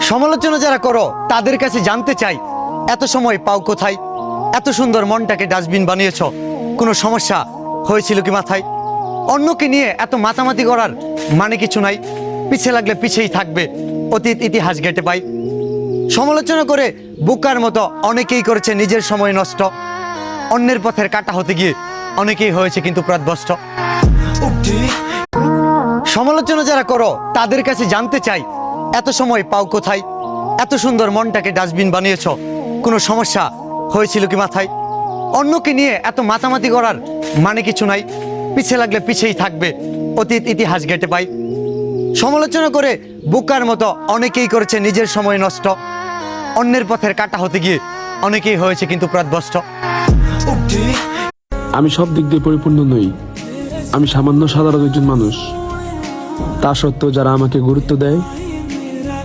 সমালোচনা যারা করো তাদের কাছে জানতে চাই, এত সময় পাও কোথায়? এত সুন্দর মনটাকে ডাস্টবিন বানিয়েছ, কোনো সমস্যা হয়েছিল কি মাথায়? অন্যকে নিয়ে এত মাতামাতি করার মানে কিছু নাই, পিছে লাগলে পিছেই থাকবে, অতীত ইতিহাস ঘেটে পাই। সমালোচনা করে বোকার মতো অনেকেই করেছে নিজের সময় নষ্ট, অন্যের পথের কাটা হতে গিয়ে অনেকেই হয়েছে কিন্তু পথভ্রষ্ট। সমালোচনা যারা করো তাদের কাছে জানতে চাই, এত সময় পাও কোথায়? এত সুন্দর মনটাকে ডাস্টবিন বানিয়েছ, কোনো সমস্যা হয়েছিল কি মাথায়? অন্যকে নিয়ে এত মাতামাতি করার মানে কিছু নাই, পিছে লাগলে পিছেই থাকবে, অতীত ইতিহাস ঘেটে পাই। সমালোচনা করে বোকার মতো অনেকেই করেছে নিজের সময় নষ্ট, অন্যের পথের কাটা হতে গিয়ে অনেকেই হয়েছে কিন্তু পথভ্রষ্ট। আমি সব দিক দিয়ে পরিপূর্ণ নই, আমি সামান্য সাধারণ একজন মানুষ। তা সত্ত্বেও যারা আমাকে গুরুত্ব দেয়